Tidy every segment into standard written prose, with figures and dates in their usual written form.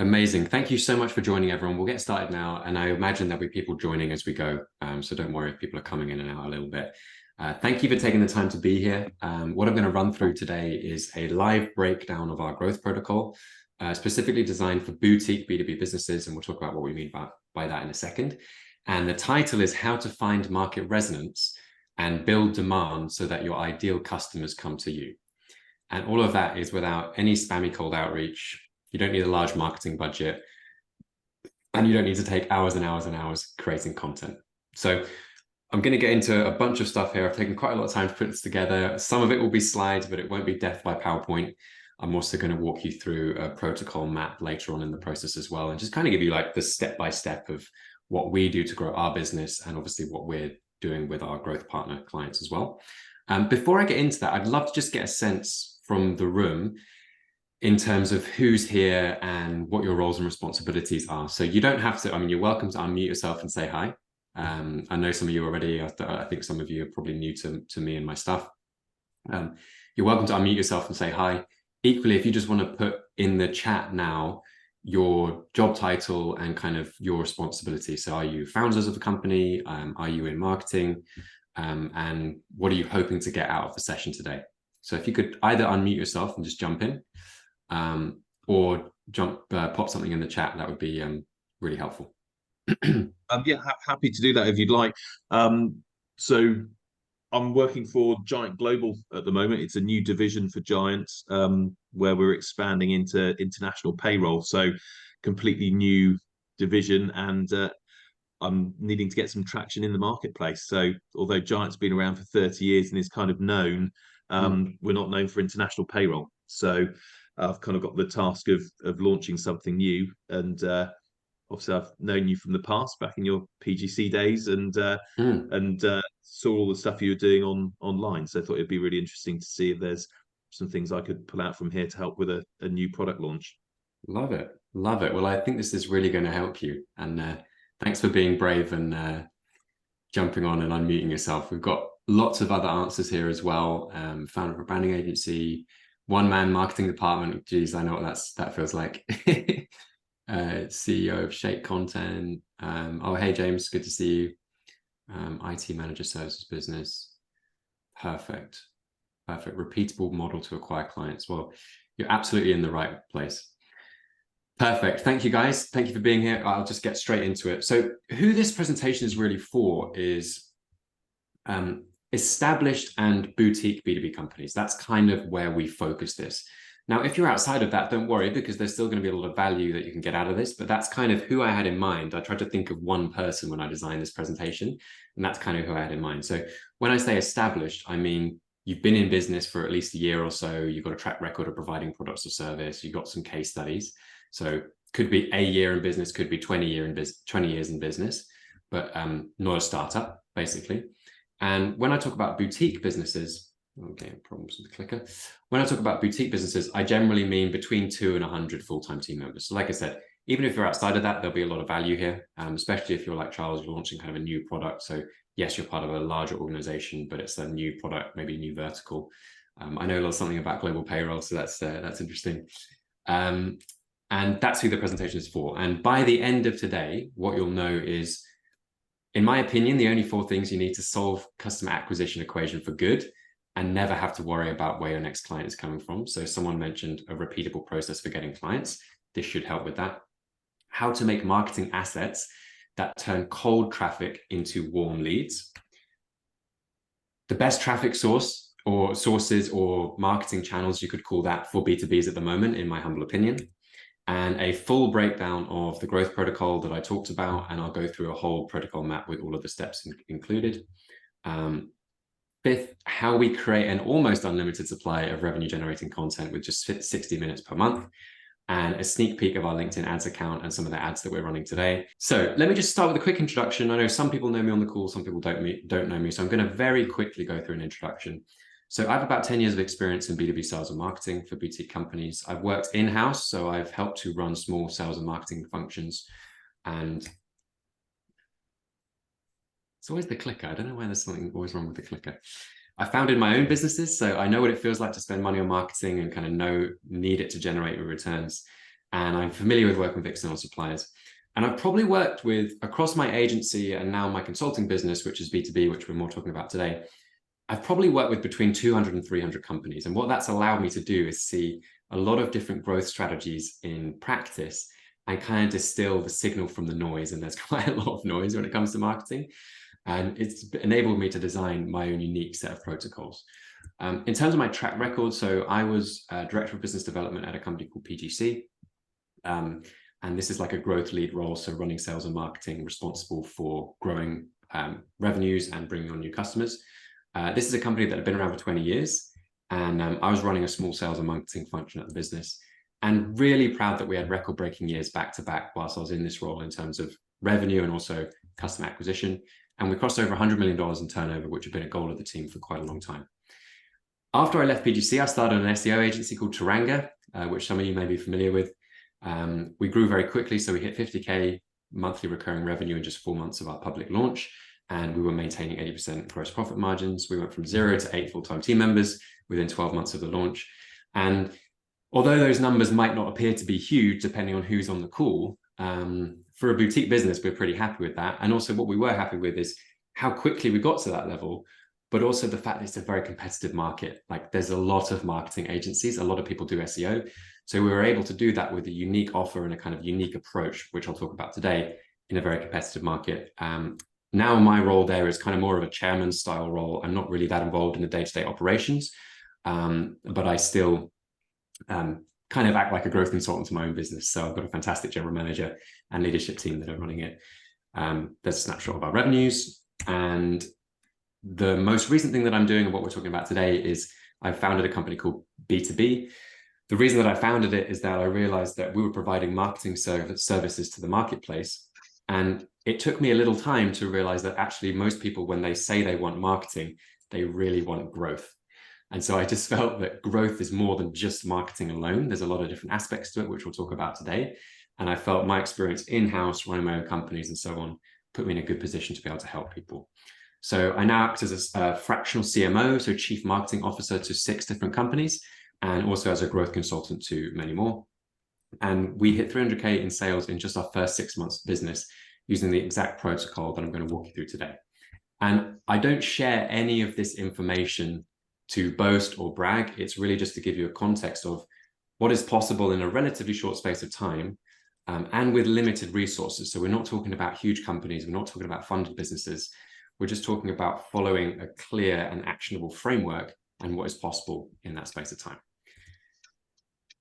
Amazing. Thank you so much for joining, everyone. We'll get started now, and I imagine there'll be people joining as we go. So don't worry if people are coming in and out a little bit. Thank you for taking the time to be here. What I'm going to run through today is a live breakdown of our growth protocol, specifically designed for boutique B2B businesses, and we'll talk about what we mean by that in a second. And the title is How to Find Market Resonance and Build Demand so that your ideal customers come to you. And all of that is without any spammy cold outreach. You don't need a large marketing budget, and you don't need to take hours and hours and hours creating content. So I'm going to get into a bunch of stuff here. I've taken quite a lot of time to put this together. Some of it will be slides, but it won't be death by PowerPoint. I'm also going to walk you through a protocol map later on in the process as well, and just kind of give you like the step-by-step of what we do to grow our business, and obviously what we're doing with our growth partner clients as well. Before I get into that, I'd love to just get a sense from the room in terms of who's here and what your roles and responsibilities are. So you don't have to, I mean, you're welcome to unmute yourself and say hi. I know some of you already, I think some of you are probably new to me and my stuff. You're welcome to unmute yourself and say hi. Equally, if you just want to put in the chat now your job title and kind of your responsibility. So are you founders of the company? Are you in marketing? And what are you hoping to get out of the session today? So if you could either unmute yourself and just jump in, or pop something in the chat, that would be really helpful. Yeah, happy to do that if you'd like. So I'm working for Giant Global at the moment. It's a new division for Giant, where we're expanding into international payroll. So completely new division, and I'm needing to get some traction in the marketplace. So although Giant's been around for 30 years and is kind of known, we're not known for international payroll. So I've kind of got the task of launching something new, and obviously I've known you from the past, back in your PGC days, and saw all the stuff you were doing online. So I thought it'd be really interesting to see if there's some things I could pull out from here to help with a new product launch. Love it. Love it. Well, I think this is really going to help you. And thanks for being brave and jumping on and unmuting yourself. We've got lots of other answers here as well. Founder of a branding agency, one-man marketing department. Geez, I know what that feels like. CEO of Shake Content. Oh, hey, James, good to see you. IT manager, services business. Perfect. Repeatable model to acquire clients. Well, you're absolutely in the right place. Perfect. Thank you, guys. Thank you for being here. I'll just get straight into it. So who this presentation is really for is established and boutique B2B companies. That's kind of where we focus this. Now, if you're outside of that, don't worry, because there's still going to be a lot of value that you can get out of this, but that's kind of who I had in mind. I tried to think of one person when I designed this presentation, and that's kind of who I had in mind. So when I say established, I mean, you've been in business for at least a year or so, you've got a track record of providing products or service, you've got some case studies. So could be a year in business, could be 20 years in business, but not a startup, basically. And when I talk about boutique businesses, okay, problems with the clicker. When I talk about boutique businesses, I generally mean between 2 and 100 full-time team members. So like I said, even if you're outside of that, there'll be a lot of value here, especially if you're like Charles, you're launching kind of a new product. So yes, you're part of a larger organization, but it's a new product, maybe a new vertical. I know a lot something about global payroll, so that's interesting. And that's who the presentation is for. And by the end of today, what you'll know is, in my opinion, the only 4 things you need to solve customer acquisition equation for good and never have to worry about where your next client is coming from. So someone mentioned a repeatable process for getting clients. This should help with that. How to make marketing assets that turn cold traffic into warm leads. The best traffic source or sources or marketing channels, you could call that, for B2Bs at the moment, in my humble opinion. And a full breakdown of the growth protocol that I talked about, and I'll go through a whole protocol map with all of the steps included. 5th, how we create an almost unlimited supply of revenue generating content with just 60 minutes per month, and a sneak peek of our LinkedIn ads account and some of the ads that we're running today. So let me just start with a quick introduction. I know some people know me on the call, some people don't know me. So I'm going to very quickly go through an introduction. So I have about 10 years of experience in B2B sales and marketing for boutique companies. I've worked in-house, so I've helped to run small sales and marketing functions. And it's always the clicker. I don't know why there's something always wrong with the clicker. I founded my own businesses, so I know what it feels like to spend money on marketing and kind of need it to generate returns. and I'm familiar with working with external suppliers. And I've probably worked with, across my agency and now my consulting business, which is B2B, which we're more talking about today, I've probably worked with between 200 and 300 companies. And what that's allowed me to do is see a lot of different growth strategies in practice and kind of distill the signal from the noise. And there's quite a lot of noise when it comes to marketing. And it's enabled me to design my own unique set of protocols. In terms of my track record, so I was director of business development at a company called PGC. And this is like a growth lead role, so running sales and marketing, responsible for growing revenues and bringing on new customers. This is a company that had been around for 20 years, and I was running a small sales and marketing function at the business, and really proud that we had record-breaking years back to back whilst I was in this role in terms of revenue and also customer acquisition. And we crossed over $100 million in turnover, which had been a goal of the team for quite a long time. After I left PGC, I started an SEO agency called Taranga, which some of you may be familiar with. We grew very quickly, so we hit 50K monthly recurring revenue in just 4 months of our public launch, and we were maintaining 80% gross profit margins. We went from 0 to 8 full-time team members within 12 months of the launch. And although those numbers might not appear to be huge, depending on who's on the call, for a boutique business, we're pretty happy with that. And also what we were happy with is how quickly we got to that level, but also the fact that it's a very competitive market. Like there's a lot of marketing agencies, a lot of people do SEO. So we were able to do that with a unique offer and a kind of unique approach, which I'll talk about today, in a very competitive market. Now my role there is kind of more of a chairman style role. I'm not really that involved in the day-to-day operations, but I still kind of act like a growth consultant to my own business. So I've got a fantastic general manager and leadership team that are running it. There's a snapshot of our revenues. And the most recent thing that I'm doing and what we're talking about today is I founded a company called B2B. The reason that I founded it is that I realized that we were providing marketing services to the marketplace. And it took me a little time to realize that actually most people, when they say they want marketing, they really want growth. And so I just felt that growth is more than just marketing alone. There's a lot of different aspects to it, which we'll talk about today. And I felt my experience in-house, running my own companies and so on, put me in a good position to be able to help people. So I now act as a fractional CMO, so Chief Marketing Officer to 6 different companies, and also as a growth consultant to many more. And we hit 300K in sales in just our first 6 months of business using the exact protocol that I'm going to walk you through today. And I don't share any of this information to boast or brag. It's really just to give you a context of what is possible in a relatively short space of time, and with limited resources. So we're not talking about huge companies. We're not talking about funded businesses. We're just talking about following a clear and actionable framework and what is possible in that space of time.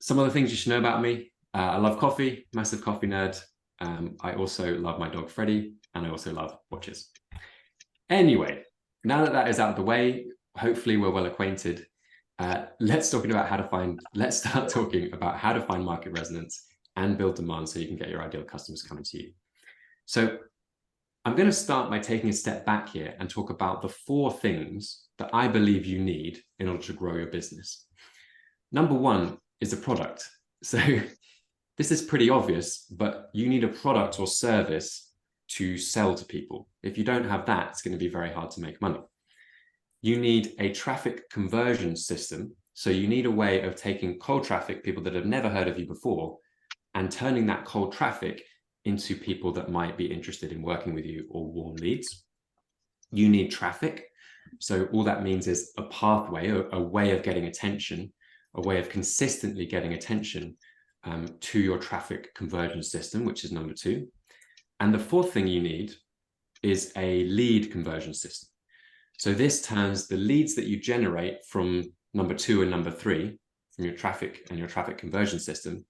Some other things you should know about me. I love coffee, massive coffee nerd. I also love my dog, Freddie, and I also love watches. Anyway, now that that is out of the way, hopefully we're well acquainted. Let's start talking about how to find market resonance and build demand so you can get your ideal customers coming to you. So I'm going to start by taking a step back here and talk about the 4 things that I believe you need in order to grow your business. Number 1 is a product. So this is pretty obvious, but you need a product or service to sell to people. If you don't have that, it's going to be very hard to make money. You need a traffic conversion system. So you need a way of taking cold traffic, people that have never heard of you before, and turning that cold traffic into people that might be interested in working with you or warm leads. You need traffic. So all that means is a pathway, a way of getting attention, a way of consistently getting attention to your traffic conversion system, which is number 2. And the 4th thing you need is a lead conversion system. So this turns the leads that you generate from number 2 and number 3, from your traffic and your traffic conversion system,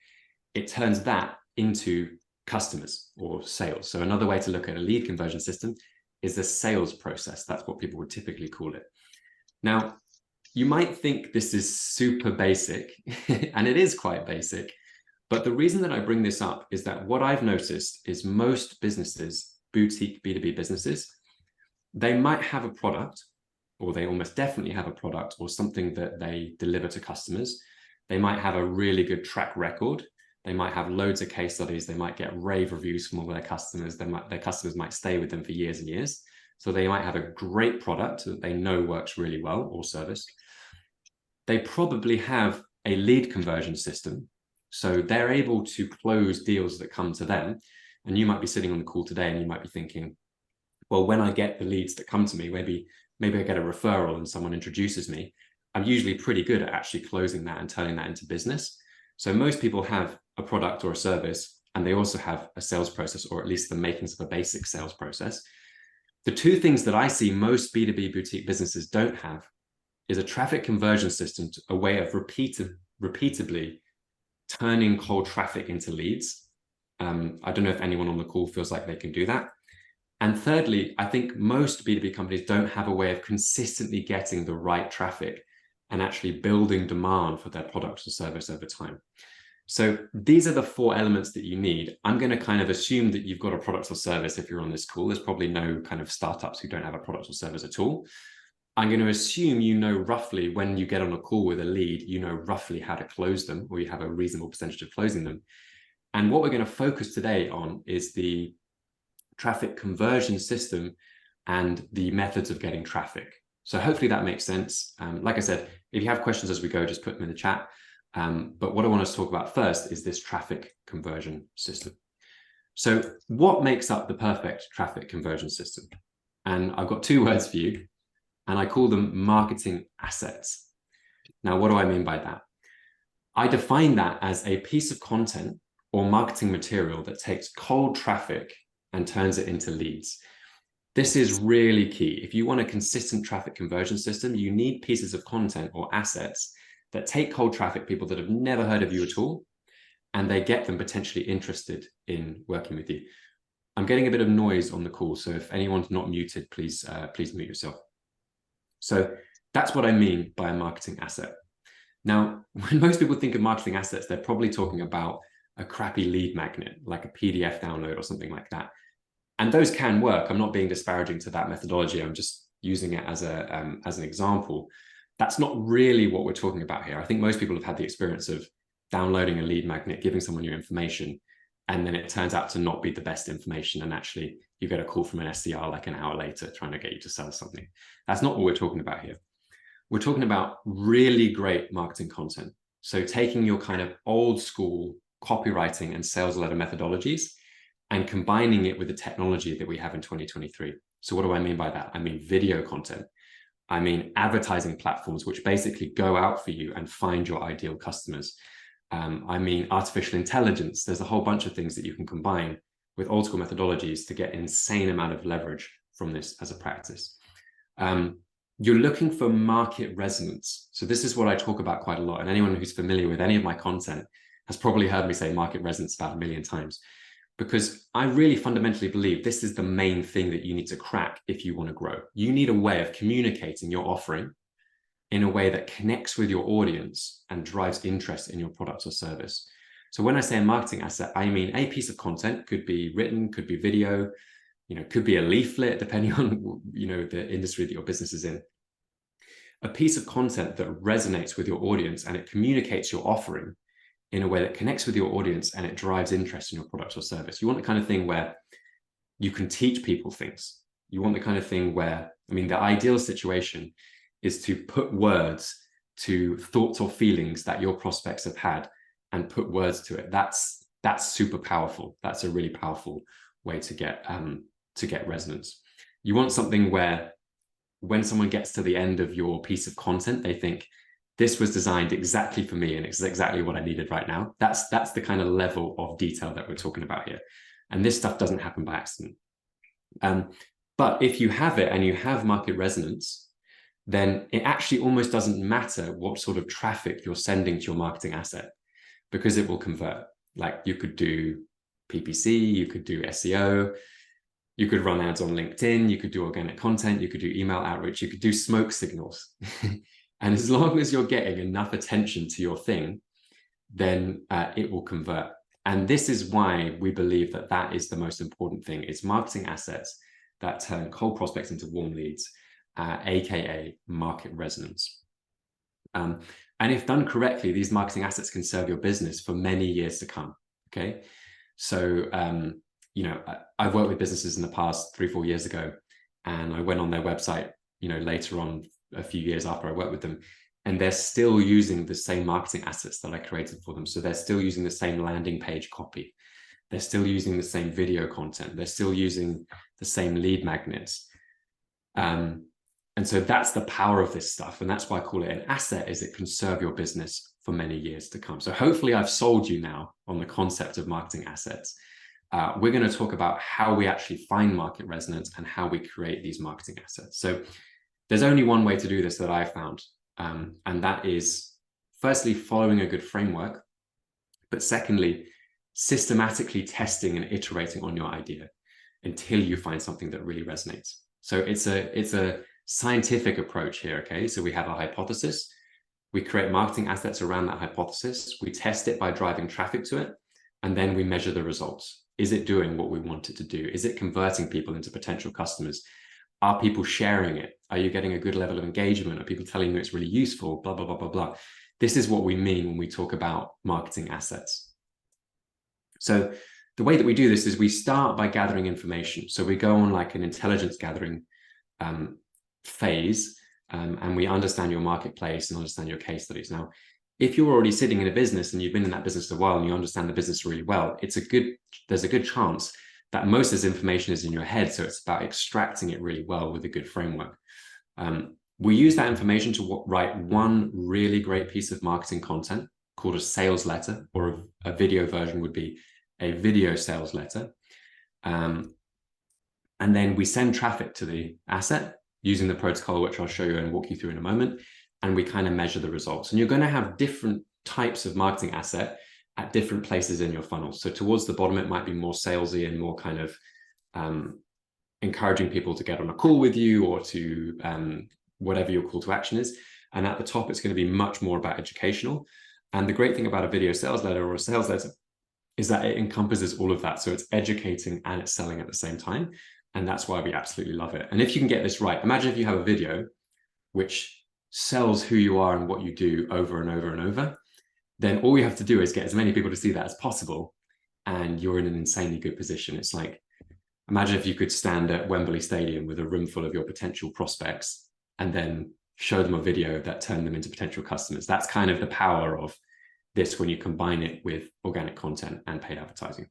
it turns that into customers or sales. So another way to look at a lead conversion system is the sales process. That's what people would typically call it. Now, you might think this is super basic, and it is quite basic, but the reason that I bring this up is that what I've noticed is most businesses, boutique B2B businesses, they might have a product, or they almost definitely have a product or something that they deliver to customers. They might have a really good track record. They might have loads of case studies. They might get rave reviews from all their customers. Their customers might stay with them for years and years. So they might have a great product that they know works really well, or service. They probably have a lead conversion system, So they're able to close deals that come to them. And you might be sitting on the call today and you might be thinking, well, when I get the leads that come to me, maybe I get a referral and someone introduces me, I'm usually pretty good at actually closing that and turning that into business. So most people have a product or a service, and they also have a sales process, or at least the makings of a basic sales process. The two things that I see most B2B boutique businesses don't have is a traffic conversion system, a way of repeatedly turning cold traffic into leads. I don't know if anyone on the call feels like they can do that. And thirdly, I think most B2B companies don't have a way of consistently getting the right traffic and actually building demand for their products or service over time. So these are the four elements that you need. I'm going to kind of assume that you've got a product or service if you're on this call. There's probably no kind of startups who don't have a product or service at all. I'm going to assume you know roughly when you get on a call with a lead, you know roughly how to close them, or you have a reasonable percentage of closing them. And what we're going to focus today on is the traffic conversion system and the methods of getting traffic. So hopefully that makes sense. Like I said, if you have questions as we go, just put them in the chat. But what I want us to talk about first is this traffic conversion system. So what makes up the perfect traffic conversion system? And I've got two words for you, and I call them marketing assets. Now, what do I mean by that? I define that as a piece of content or marketing material that takes cold traffic and turns it into leads. This is really key. If you want a consistent traffic conversion system, you need pieces of content or assets that take cold traffic, people that have never heard of you at all, and they get them potentially interested in working with you. I'm getting a bit of noise on the call, so if anyone's not muted, please mute yourself. So that's what I mean by a marketing asset. Now, when most people think of marketing assets, they're probably talking about a crappy lead magnet, like a PDF download or something like that. And those can work. I'm not being disparaging to that methodology. I'm just using it as an example. That's not really what we're talking about here. I think most people have had the experience of downloading a lead magnet, giving someone your information, and then it turns out to not be the best information. And actually, you get a call from an SDR like an hour later trying to get you to sell something. That's not what we're talking about here. We're talking about really great marketing content. So taking your kind of old school copywriting and sales letter methodologies and combining it with the technology that we have in 2023. So what do I mean by that? I mean video content. I mean advertising platforms, which basically go out for you and find your ideal customers. I mean artificial intelligence. There's a whole bunch of things that you can combine with old school methodologies to get an insane amount of leverage from this as a practice. You're looking for market resonance. So this is what I talk about quite a lot. And anyone who's familiar with any of my content has probably heard me say market resonance about 1 million times, because I really fundamentally believe this is the main thing that you need to crack if you want to grow. You need a way of communicating your offering in a way that connects with your audience and drives interest in your product or service. So when I say a marketing asset, I mean a piece of content, could be written, could be video, could be a leaflet, depending on, the industry that your business is in. A piece of content that resonates with your audience and it communicates your offering in a way that connects with your audience and it drives interest in your product or service. You want the kind of thing where you can teach people things. You want the kind of thing where, the ideal situation is to put words to thoughts or feelings that your prospects have had and put words to it. That's super powerful. That's a really powerful way to get resonance. You want something where when someone gets to the end of your piece of content, they think, this was designed exactly for me and it's exactly what I needed right now. That's the kind of level of detail that we're talking about here. And this stuff doesn't happen by accident. But if you have it and you have market resonance, then it actually almost doesn't matter what sort of traffic you're sending to your marketing asset, because it will convert. Like you could do PPC, you could do SEO, you could run ads on LinkedIn, you could do organic content, you could do email outreach, you could do smoke signals. And as long as you're getting enough attention to your thing, then it will convert. And this is why we believe that that is the most important thing. It's marketing assets that turn cold prospects into warm leads, AKA market resonance. And if done correctly, these marketing assets can serve your business for many years to come, okay? So, I've worked with businesses in the past 3-4 years ago, and I went on their website, later on, a few years after I worked with them, and they're still using the same marketing assets that I created for them. So they're still using the same landing page copy. They're still using the same video content. They're still using the same lead magnets. And so that's the power of this stuff. And that's why I call it an asset, is it can serve your business for many years to come. So hopefully I've sold you now on the concept of marketing assets. We're going to talk about how we actually find market resonance and how we create these marketing assets. So there's only one way to do this that I found, and that is firstly following a good framework, but secondly, systematically testing and iterating on your idea until you find something that really resonates. So it's a scientific approach here, okay? So we have a hypothesis, we create marketing assets around that hypothesis, we test it by driving traffic to it, and then we measure the results. Is it doing what we want it to do? Is it converting people into potential customers? Are people sharing it? Are you getting a good level of engagement? Are people telling you it's really useful? Blah, blah, blah, blah, blah. This is what we mean when we talk about marketing assets. So the way that we do this is we start by gathering information. So we go on like an intelligence gathering phase, and we understand your marketplace and understand your case studies. Now, if you're already sitting in a business and you've been in that business a while and you understand the business really well, there's a good chance that most of this information is in your head. So it's about extracting it really well with a good framework. We use that information to write one really great piece of marketing content called a sales letter, or a video version would be a video sales letter. And then we send traffic to the asset using the protocol, which I'll show you and walk you through in a moment. And we kind of measure the results. And you're going to have different types of marketing asset at different places in your funnel. So towards the bottom, it might be more salesy and more kind of encouraging people to get on a call with you, or to whatever your call to action is. And at the top, it's going to be much more about educational. And the great thing about a video sales letter or a sales letter is that it encompasses all of that. So it's educating and it's selling at the same time. And that's why we absolutely love it. And if you can get this right, imagine if you have a video which sells who you are and what you do over and over and over, then all you have to do is get as many people to see that as possible, and you're in an insanely good position. It's like, imagine if you could stand at Wembley Stadium with a room full of your potential prospects and then show them a video that turned them into potential customers. That's kind of the power of this when you combine it with organic content and paid advertising.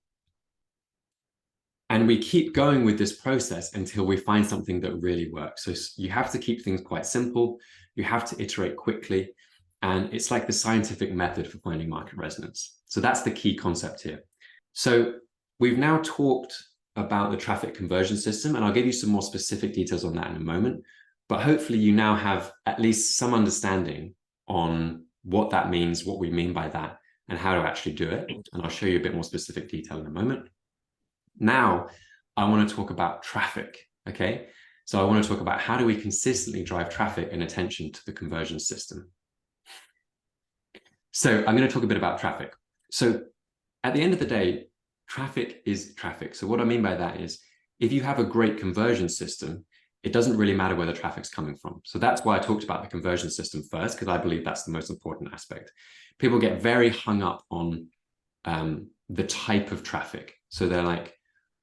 And we keep going with this process until we find something that really works. So you have to keep things quite simple. You have to iterate quickly. And it's like the scientific method for finding market resonance. So that's the key concept here. So we've now talked about the traffic conversion system, and I'll give you some more specific details on that in a moment. But hopefully you now have at least some understanding on what that means, what we mean by that, and how to actually do it. And I'll show you a bit more specific detail in a moment. Now, I want to talk about traffic, okay? So I want to talk about how do we consistently drive traffic and attention to the conversion system. So I'm going to talk a bit about traffic. So at the end of the day, traffic is traffic. So what I mean by that is, if you have a great conversion system, it doesn't really matter where the traffic's coming from. So that's why I talked about the conversion system first, because I believe that's the most important aspect. People get very hung up on the type of traffic. So they're like,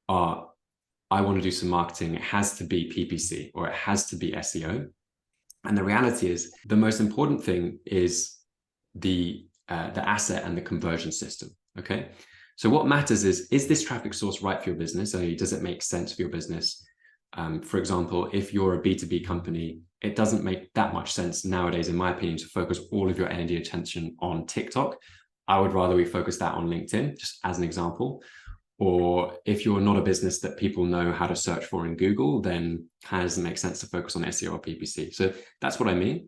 I want to do some marketing. It has to be PPC or it has to be SEO. And the reality is the most important thing is the asset and the conversion system. Okay. So what matters is this traffic source right for your business? Does it make sense for your business? For example, if you're a B2B company, it doesn't make that much sense nowadays, in my opinion, to focus all of your energy attention on TikTok. I would rather we focus that on LinkedIn, just as an example. Or if you're not a business that people know how to search for in Google, then it doesn't make sense to focus on SEO or PPC. So that's what I mean.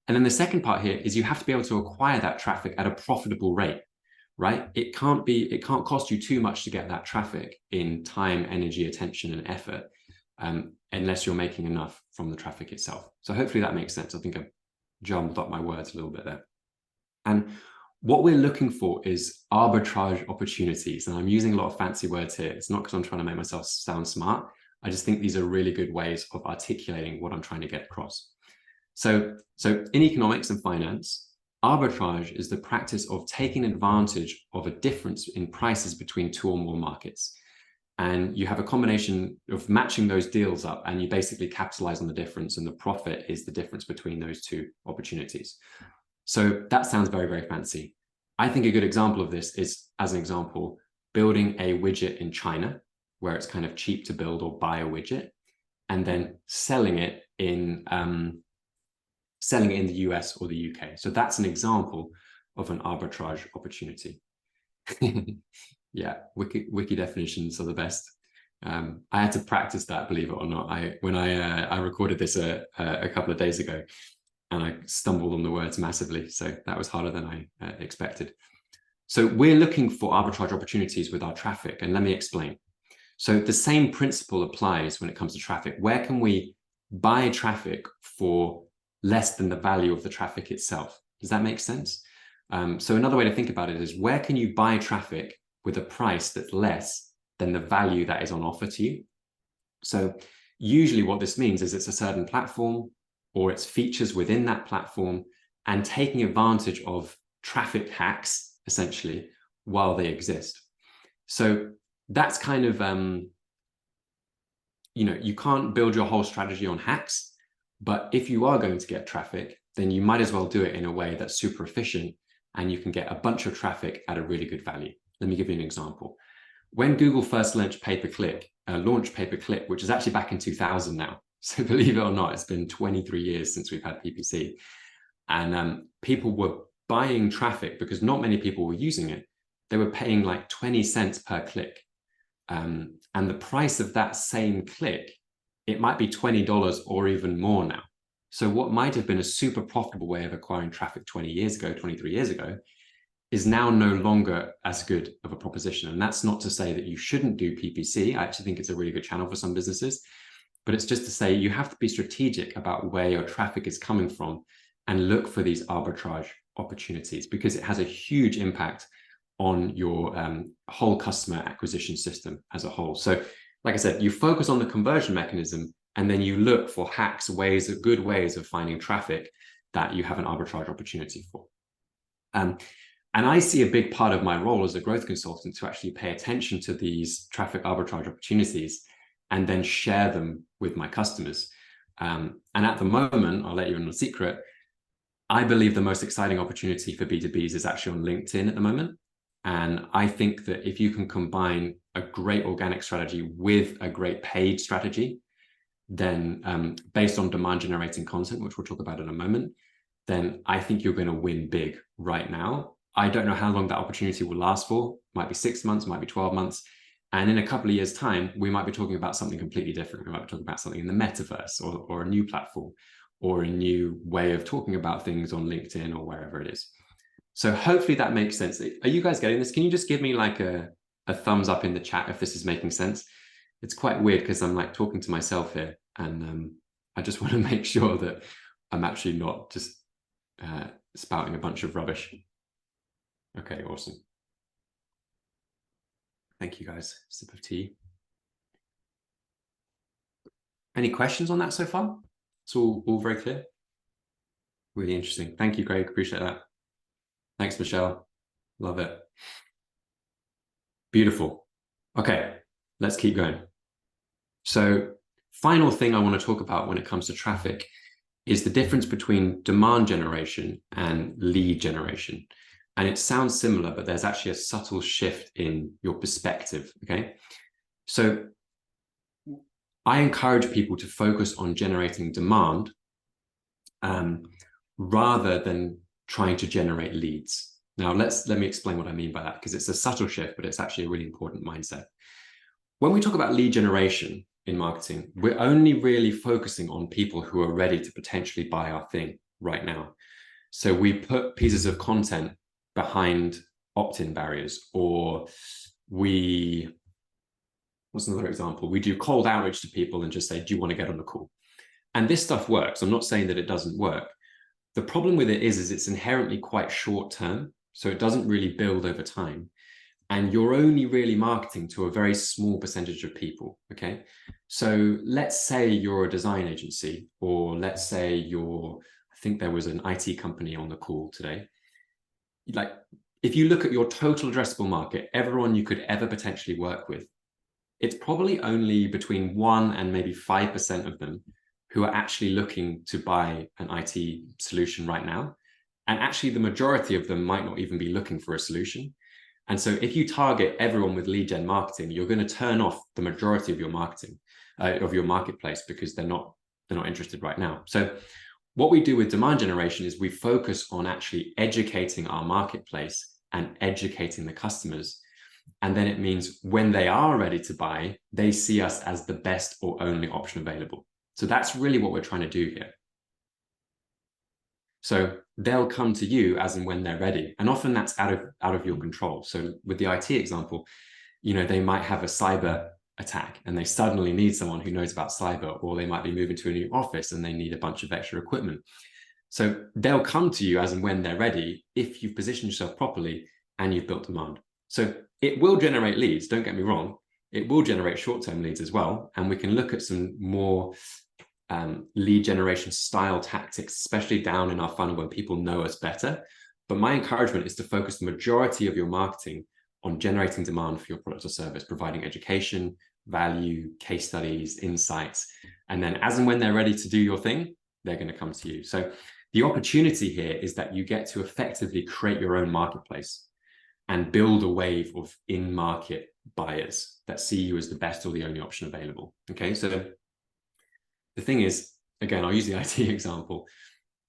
And then the second part here is you have to be able to acquire that traffic at a profitable rate, right? It can't cost you too much to get that traffic in time, energy, attention, and effort, unless you're making enough from the traffic itself. So hopefully that makes sense. I think I've jumbled up my words a little bit there. And what we're looking for is arbitrage opportunities. And I'm using a lot of fancy words here. It's not because I'm trying to make myself sound smart. I just think these are really good ways of articulating what I'm trying to get across. So in economics and finance, arbitrage is the practice of taking advantage of a difference in prices between two or more markets. And you have a combination of matching those deals up, and you basically capitalize on the difference, and the profit is the difference between those two opportunities. So that sounds very, very fancy. I think a good example of this is, as an example, building a widget in China, where it's kind of cheap to build or buy a widget, and then selling it in the US or the UK. So that's an example of an arbitrage opportunity. Yeah, wiki definitions are the best. I had to practice that, believe it or not. When I recorded this a couple of days ago, and I stumbled on the words massively. So that was harder than I expected. So we're looking for arbitrage opportunities with our traffic, and let me explain. So the same principle applies when it comes to traffic. Where can we buy traffic for less than the value of the traffic itself? Does that make sense? So another way to think about it is, where can you buy traffic with a price that's less than the value that is on offer to you? So usually what this means is it's a certain platform or it's features within that platform, and taking advantage of traffic hacks, essentially, while they exist. So that's kind of, you can't build your whole strategy on hacks, but if you are going to get traffic, then you might as well do it in a way that's super efficient, and you can get a bunch of traffic at a really good value. Let me give you an example. When Google first launched pay-per-click, which is actually back in 2000 now, so believe it or not, it's been 23 years since we've had PPC, and people were buying traffic because not many people were using it. They were paying like 20 cents per click, and the price of that same click, it might be $20 or even more now. So what might have been a super profitable way of acquiring traffic 23 years ago, is now no longer as good of a proposition. And that's not to say that you shouldn't do PPC. I actually think it's a really good channel for some businesses, but it's just to say you have to be strategic about where your traffic is coming from and look for these arbitrage opportunities, because it has a huge impact on your whole customer acquisition system as a whole. So like I said, you focus on the conversion mechanism, and then you look for hacks, good ways of finding traffic that you have an arbitrage opportunity for. And I see a big part of my role as a growth consultant to actually pay attention to these traffic arbitrage opportunities and then share them with my customers. And at the moment, I'll let you in a secret, I believe the most exciting opportunity for B2Bs is actually on LinkedIn at the moment. And I think that if you can combine a great organic strategy with a great paid strategy, then based on demand generating content, which we'll talk about in a moment, then I think you're going to win big right now. I don't know how long that opportunity will last for. Might be 6 months, might be 12 months. And in a couple of years' time, we might be talking about something completely different. We might be talking about something in the metaverse, or a new platform, or a new way of talking about things on LinkedIn or wherever it is. So hopefully that makes sense. Are you guys getting this? Can you just give me like a thumbs up in the chat if this is making sense? It's quite weird because I'm like talking to myself here, and I just want to make sure that I'm actually not just spouting a bunch of rubbish. Okay, awesome. Thank you guys. Sip of tea. Any questions on that so far? It's all very clear. Really interesting. Thank you, Greg. Appreciate that. Thanks, Michelle. Love it. Beautiful. Okay, let's keep going. So final thing I want to talk about when it comes to traffic is the difference between demand generation and lead generation. And it sounds similar, but there's actually a subtle shift in your perspective, okay? So I encourage people to focus on generating demand rather than trying to generate leads. Now, let me explain what I mean by that, because it's a subtle shift, but it's actually a really important mindset. When we talk about lead generation in marketing, we're only really focusing on people who are ready to potentially buy our thing right now. So we put pieces of content behind opt-in barriers, or what's another example? We do cold outreach to people and just say, do you want to get on the call? And this stuff works. I'm not saying that it doesn't work. The problem with it is it's inherently quite short term. So it doesn't really build over time. And you're only really marketing to a very small percentage of people, okay? So let's say you're a design agency, or let's say I think there was an IT company on the call today. Like, if you look at your total addressable market, everyone you could ever potentially work with, it's probably only between 1% and maybe 5% of them who are actually looking to buy an IT solution right now. And actually, the majority of them might not even be looking for a solution. And so if you target everyone with lead gen marketing, you're going to turn off the majority of your marketing, of your marketplace, because they're not interested right now. So what we do with demand generation is we focus on actually educating our marketplace and educating the customers. And then it means when they are ready to buy, they see us as the best or only option available. So that's really what we're trying to do here. So they'll come to you as and when they're ready. And often that's out of your control. So with the IT example, they might have a cyber attack and they suddenly need someone who knows about cyber, or they might be moving to a new office and they need a bunch of extra equipment. So they'll come to you as and when they're ready if you've positioned yourself properly and you've built demand. So it will generate leads, don't get me wrong. It will generate short-term leads as well. And we can look at some more lead generation style tactics, especially down in our funnel when people know us better. But my encouragement is to focus the majority of your marketing on generating demand for your product or service, providing education, value, case studies, insights. And then as and when they're ready to do your thing, they're going to come to you. So the opportunity here is that you get to effectively create your own marketplace and build a wave of in-market buyers that see you as the best or the only option available. Okay, so the thing is, again, I'll use the IT example.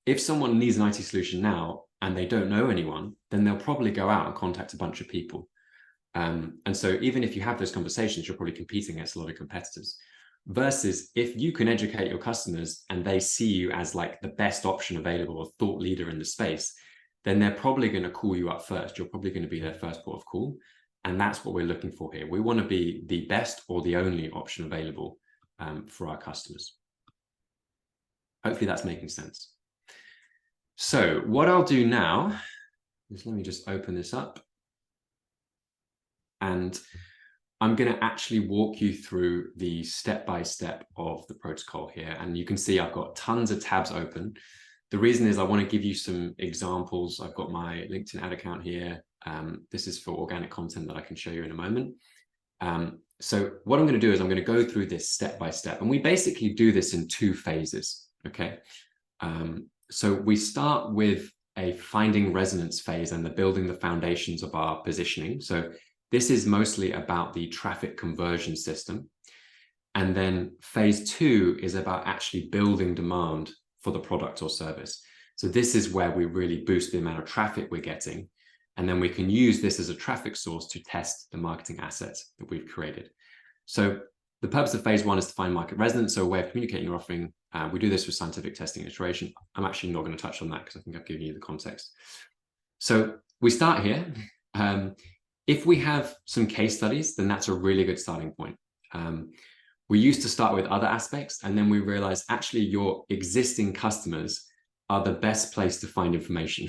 If someone needs an IT solution now and they don't know anyone, then they'll probably go out and contact a bunch of people. And so even if you have those conversations, you're probably competing against a lot of competitors. Versus if you can educate your customers and they see you as like the best option available, a thought leader in the space, then they're probably going to call you up first. You're probably going to be their first port of call. And that's what we're looking for here. We want to be the best or the only option available for our customers. Hopefully that's making sense. So what I'll do now is let me just open this up. And I'm going to actually walk you through the step-by-step of the protocol here. And you can see I've got tons of tabs open. The reason is I want to give you some examples. I've got my LinkedIn ad account here. This is for organic content that I can show you in a moment. So what I'm going to do is I'm going to go through this step by step. And we basically do this in 2 phases. Okay. So we start with a finding resonance phase and the building the foundations of our positioning. So this is mostly about the traffic conversion system. And then phase 2 is about actually building demand for the product or service. So this is where we really boost the amount of traffic we're getting. And then we can use this as a traffic source to test the marketing assets that we've created. So the purpose of phase 1 is to find market resonance, so a way of communicating your offering. We do this with scientific testing and iteration. I'm actually not going to touch on that because I think I've given you the context. So we start here. If we have some case studies, then that's a really good starting point. We used to start with other aspects, and then we realized actually your existing customers are the best place to find information.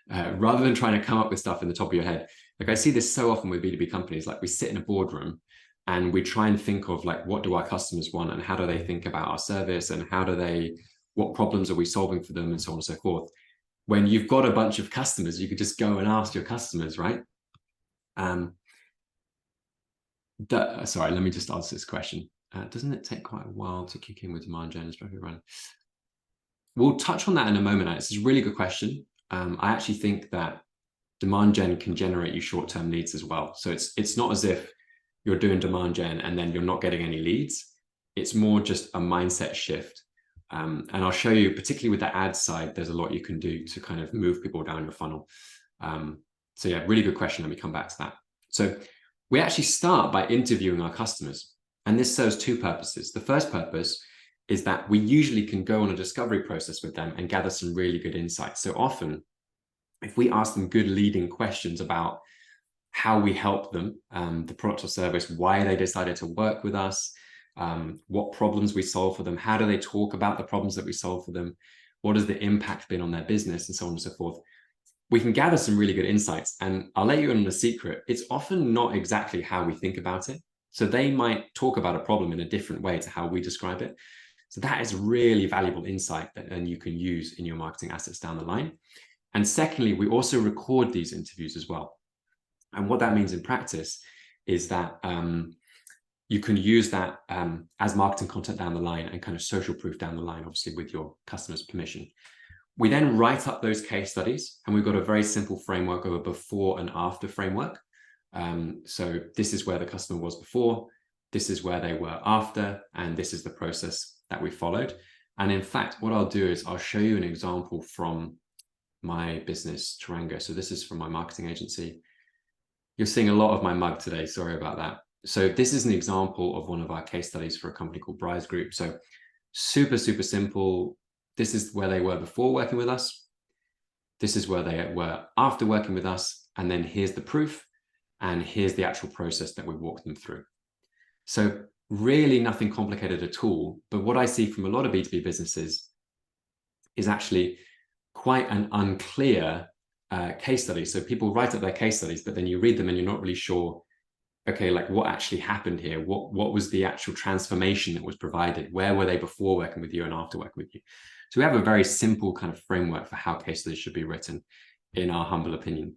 Rather than trying to come up with stuff in the top of your head. Like I see this so often with B2B companies, like we sit in a boardroom and we try and think of like, what do our customers want and how do they think about our service and what problems are we solving for them and so on and so forth. When you've got a bunch of customers, you could just go and ask your customers, right? Sorry, let me just answer this question. Doesn't it take quite a while to kick in with demand gen? We'll touch on that in a moment. It's a really good question. I actually think that demand gen can generate you short-term leads as well. So it's not as if you're doing demand gen and then you're not getting any leads. It's more just a mindset shift. And I'll show you, particularly with the ad side, there's a lot you can do to kind of move people down your funnel. So yeah, really good question. Let me come back to that. So we actually start by interviewing our customers. And this serves 2 purposes. The first purpose is that we usually can go on a discovery process with them and gather some really good insights. So often, if we ask them good leading questions about how we help them, the product or service, why they decided to work with us, what problems we solve for them, how do they talk about the problems that we solve for them, what has the impact been on their business, and so on and so forth, we can gather some really good insights. And I'll let you in on a secret. It's often not exactly how we think about it. So they might talk about a problem in a different way to how we describe it. So that is really valuable insight that you can use in your marketing assets down the line. And secondly, we also record these interviews as well. And what that means in practice is that you can use that as marketing content down the line and kind of social proof down the line, obviously with your customers' permission. We then write up those case studies, and we've got a very simple framework of a before and after framework. So this is where the customer was before, this is where they were after, and this is the process that we followed. And in fact, what I'll do is I'll show you an example from my business, Tarango. So this is from my marketing agency. You're seeing a lot of my mug today. Sorry about that. So this is an example of one of our case studies for a company called Bryce Group. So super, super simple. This is where they were before working with us. This is where they were after working with us. And then here's the proof. And here's the actual process that we walked them through. So really nothing complicated at all. But what I see from a lot of B2B businesses is actually quite an unclear case study. So people write up their case studies, but then you read them and you're not really sure, okay, like what actually happened here? What was the actual transformation that was provided? Where were they before working with you and after working with you? So we have a very simple kind of framework for how case studies should be written, in our humble opinion.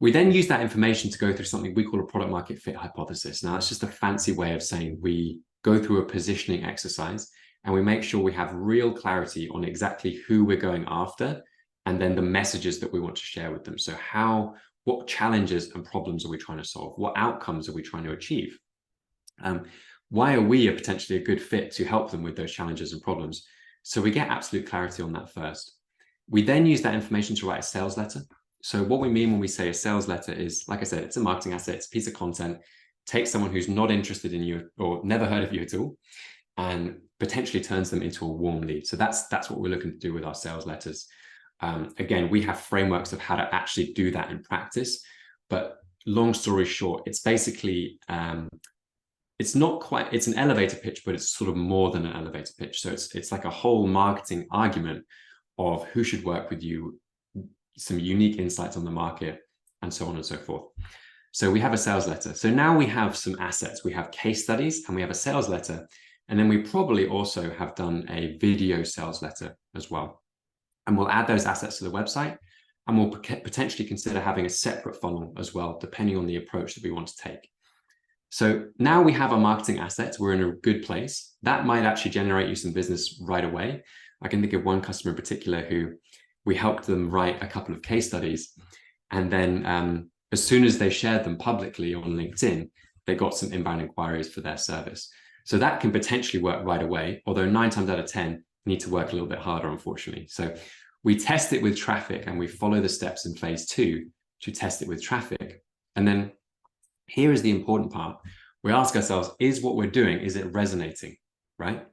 We then use that information to go through something we call a product market fit hypothesis. Now, it's just a fancy way of saying we go through a positioning exercise and we make sure we have real clarity on exactly who we're going after and then the messages that we want to share with them. So what challenges and problems are we trying to solve? What outcomes are we trying to achieve? Why are we potentially a good fit to help them with those challenges and problems? So we get absolute clarity on that first. We then use that information to write a sales letter. So what we mean when we say a sales letter is, like I said, it's a marketing asset, it's a piece of content. Take someone who's not interested in you or never heard of you at all and potentially turns them into a warm lead. So that's what we're looking to do with our sales letters. Again, we have frameworks of how to actually do that in practice, but long story short, it's basically, it's not quite, it's an elevator pitch, but it's sort of more than an elevator pitch. So it's like a whole marketing argument of who should work with you, some unique insights on the market, and so on and so forth. So we have a sales letter. So now we have some assets. We have case studies and we have a sales letter. And then we probably also have done a video sales letter as well. And we'll add those assets to the website, and we'll potentially consider having a separate funnel as well, depending on the approach that we want to take. So now we have our marketing assets. We're in a good place. That might actually generate you some business right away. I can think of one customer in particular who we helped them write a couple of case studies. And then as soon as they shared them publicly on LinkedIn, they got some inbound inquiries for their service. So that can potentially work right away, although 9 times out of 10 need to work a little bit harder, unfortunately. So we test it with traffic and we follow the steps in phase 2 to test it with traffic. And then here is the important part. We ask ourselves, is what we're doing, is it resonating, right?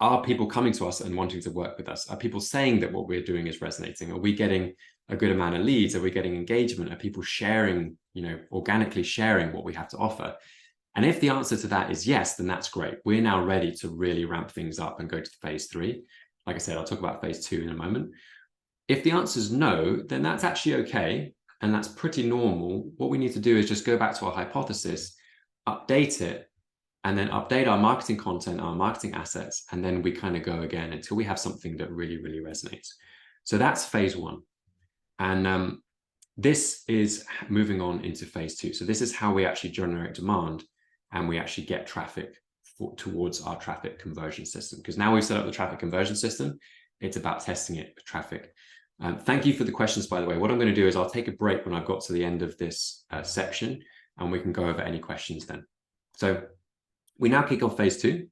Are people coming to us and wanting to work with us? Are people saying that what we're doing is resonating? Are we getting a good amount of leads? Are we getting engagement? Are people sharing, organically sharing what we have to offer? And if the answer to that is yes, then that's great. We're now ready to really ramp things up and go to phase 3. Like I said, I'll talk about phase 2 in a moment. If the answer is no, then that's actually okay. And that's pretty normal. What we need to do is just go back to our hypothesis, update it, and then update our marketing content, our marketing assets, and then we kind of go again until we have something that really, really resonates. So that's phase 1. And this is moving on into phase 2. So this is how we actually generate demand and we actually get traffic towards our traffic conversion system. Because now we've set up the traffic conversion system, it's about testing it with traffic. Thank you for the questions, by the way. What I'm going to do is I'll take a break when I've got to the end of this section, and we can go over any questions then. So we now kick off phase 2.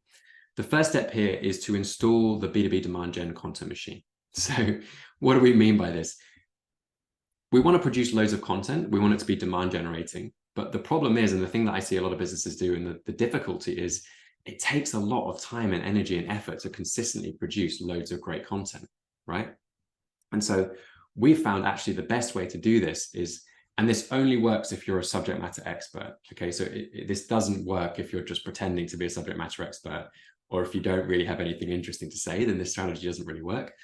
The first step here is to install the B2B demand gen content machine. So what do we mean by this? We want to produce loads of content. We want it to be demand generating. But the problem is, and the thing that I see a lot of businesses do, and the difficulty is, it takes a lot of time and energy and effort to consistently produce loads of great content, right? And so we found actually the best way to do this is, and this only works if you're a subject matter expert, okay? So this doesn't work if you're just pretending to be a subject matter expert, or if you don't really have anything interesting to say, then this strategy doesn't really work.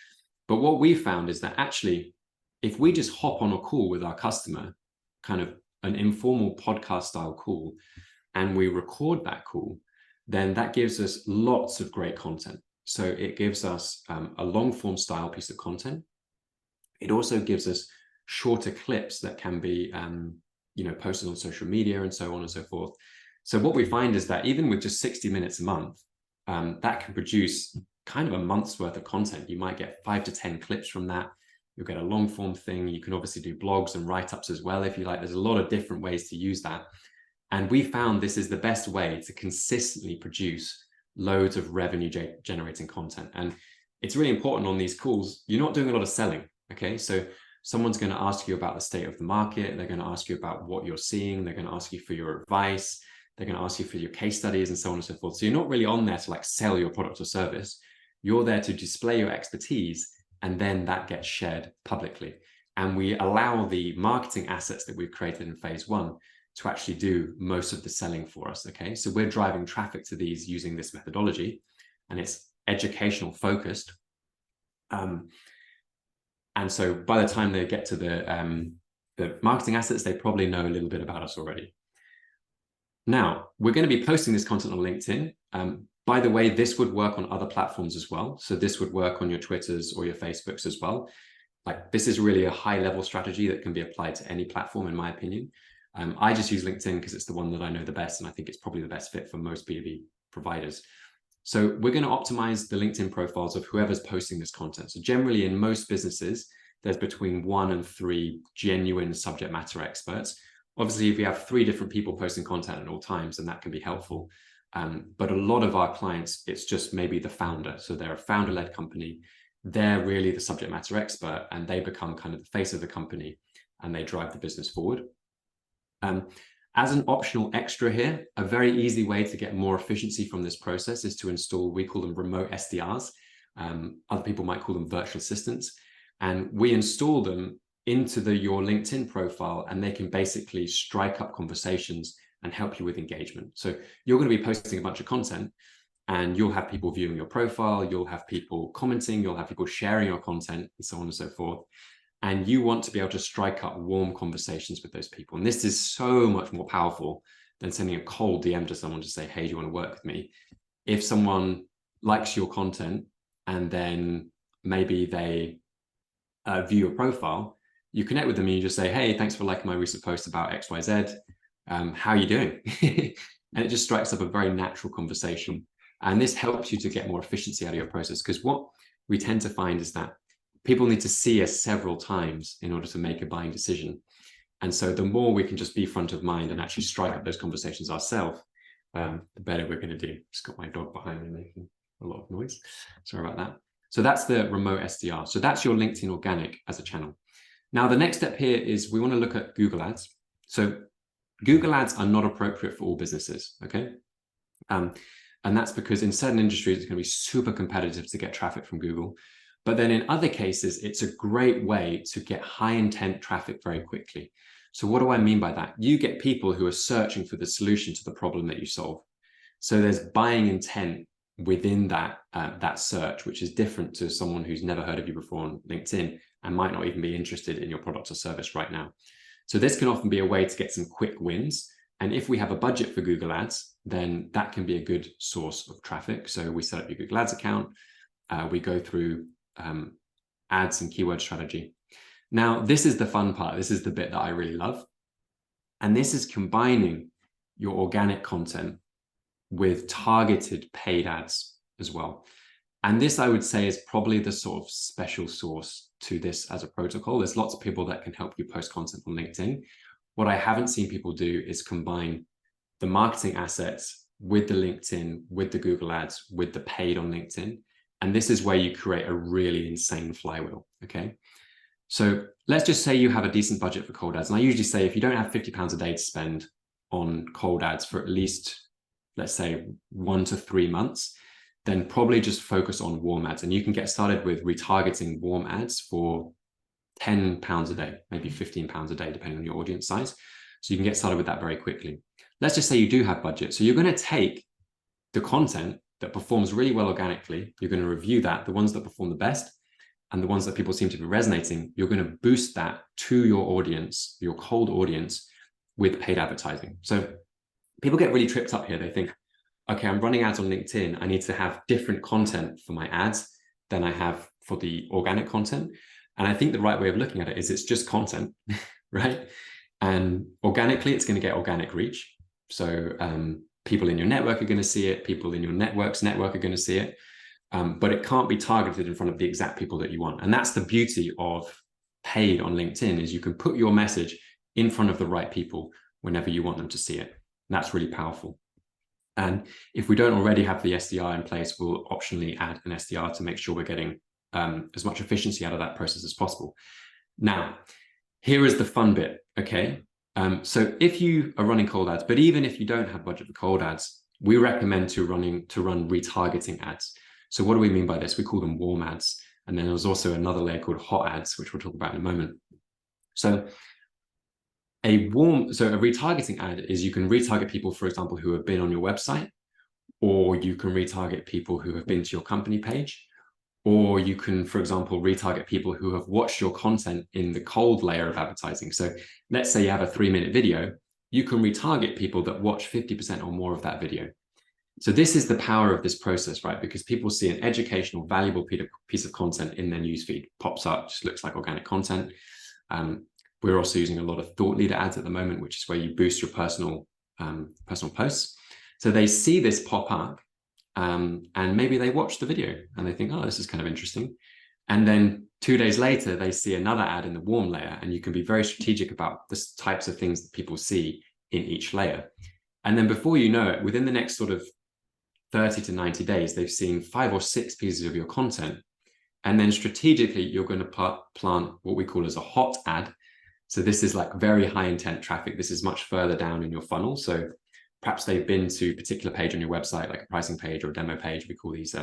But what we found is that actually, if we just hop on a call with our customer, kind of an informal podcast style call, and we record that call, then that gives us lots of great content. So it gives us a long form style piece of content. It also gives us shorter clips that can be posted on social media and so on and so forth. So what we find is that even with just 60 minutes a month, that can produce kind of a month's worth of content. You might get 5 to 10 clips from that. You'll get a long form thing. You can obviously do blogs and write-ups as well if you like. There's a lot of different ways to use that. And we found this is the best way to consistently produce loads of revenue generating content. And it's really important on these calls. You're not doing a lot of selling. Okay. So someone's going to ask you about the state of the market. They're going to ask you about what you're seeing. They're going to ask you for your advice. They're going to ask you for your case studies and so on and so forth. So you're not really on there to like sell your product or service. You're there to display your expertise, and then that gets shared publicly. And we allow the marketing assets that we've created in phase one to actually do most of the selling for us. Okay. So we're driving traffic to these using this methodology, and it's educational focused. And so by the time they get to the marketing assets, they probably know a little bit about us already. Now, we're going to be posting this content on LinkedIn. By the way, this would work on other platforms as well. So this would work on your Twitters or your Facebooks as well. Like, this is really a high level strategy that can be applied to any platform, in my opinion. I just use LinkedIn because it's the one that I know the best, and I think it's probably the best fit for most B2B providers. So we're going to optimize the LinkedIn profiles of whoever's posting this content. So generally in most businesses, there's between 1 and 3 genuine subject matter experts. Obviously, if you have 3 different people posting content at all times, then that can be helpful. But a lot of our clients, it's just maybe the founder. So they're a founder-led company. They're really the subject matter expert, and they become kind of the face of the company, and they drive the business forward. As an optional extra here, a very easy way to get more efficiency from this process is to install, we call them remote SDRs. Other people might call them virtual assistants. And we install them into your LinkedIn profile, and they can basically strike up conversations and help you with engagement. So you're going to be posting a bunch of content, and you'll have people viewing your profile, you'll have people commenting, you'll have people sharing your content, and so on and so forth. And you want to be able to strike up warm conversations with those people. And this is so much more powerful than sending a cold DM to someone to say, hey, do you want to work with me? If someone likes your content and then maybe they view your profile, you connect with them and you just say, hey, thanks for liking my recent post about XYZ. How are you doing? And it just strikes up a very natural conversation. And this helps you to get more efficiency out of your process, because what we tend to find is that people need to see us several times in order to make a buying decision. And so the more we can just be front of mind and actually strike up those conversations ourselves, the better we're going to do. Just got my dog behind me making a lot of noise. Sorry about that. So that's the remote SDR. So that's your LinkedIn organic as a channel. Now, the next step here is we want to look at Google Ads. So Google Ads are not appropriate for all businesses, okay? And that's because in certain industries, it's going to be super competitive to get traffic from Google. But then in other cases, it's a great way to get high intent traffic very quickly. So what do I mean by that? You get people who are searching for the solution to the problem that you solve. So there's buying intent within that, that search, which is different to someone who's never heard of you before on LinkedIn and might not even be interested in your product or service right now. So this can often be a way to get some quick wins. And if we have a budget for Google Ads, then that can be a good source of traffic. So we set up your Google Ads account. We go through ads and keyword strategy. Now, this is the fun part. This is the bit that I really love. And this is combining your organic content with targeted paid ads as well. And this, I would say, is probably the sort of special sauce to this as a protocol. There's lots of people that can help you post content on LinkedIn. What I haven't seen people do is combine the marketing assets with the LinkedIn, with the Google Ads, with the paid on LinkedIn. And this is where you create a really insane flywheel, okay? So let's just say you have a decent budget for cold ads. And I usually say if you don't have £50 a day to spend on cold ads for at least, let's say 1 to 3 months, then probably just focus on warm ads. And you can get started with retargeting warm ads for £10 a day, maybe £15 a day, depending on your audience size. So you can get started with that very quickly. Let's just say you do have budget. So you're going to take the content that performs really well organically. You're going to review that, the ones that perform the best, and the ones that people seem to be resonating. You're going to boost that to your audience, your cold audience, with paid advertising. So people get really tripped up here. They think, okay, I'm running ads on LinkedIn. I need to have different content for my ads than I have for the organic content. And I think the right way of looking at it is it's just content, right? And organically, it's going to get organic reach. So people in your network are going to see it. People in your network's network are going to see it. but it can't be targeted in front of the exact people that you want. And that's the beauty of paid on LinkedIn, is you can put your message in front of the right people whenever you want them to see it. And that's really powerful. And if we don't already have the SDR in place, we'll optionally add an SDR to make sure we're getting as much efficiency out of that process as possible. Now, here is the fun bit, okay? So if you are running cold ads, but even if you don't have budget for cold ads, we recommend to run retargeting ads. So what do we mean by this? We call them warm ads. And then there's also another layer called hot ads, which we'll talk about in a moment. So a retargeting ad is, you can retarget people, for example, who have been on your website, or you can retarget people who have been to your company page, or you can, for example, retarget people who have watched your content in the cold layer of advertising. So let's say you have a 3-minute video, you can retarget people that watch 50% or more of that video. So this is the power of this process, right? Because people see an educational, valuable piece of content in their newsfeed, pops up, just looks like organic content. We're also using a lot of thought leader ads at the moment, which is where you boost your personal posts. So they see this pop up, and maybe they watch the video and they think, oh, this is kind of interesting. And then 2 days later, they see another ad in the warm layer, and you can be very strategic about the types of things that people see in each layer. And then before you know it, within the next sort of 30 to 90 days, they've seen 5 or 6 pieces of your content. And then strategically, you're going to plant what we call as a hot ad. So this is like very high intent traffic. This is much further down in your funnel. So perhaps they've been to a particular page on your website, like a pricing page or a demo page. We call these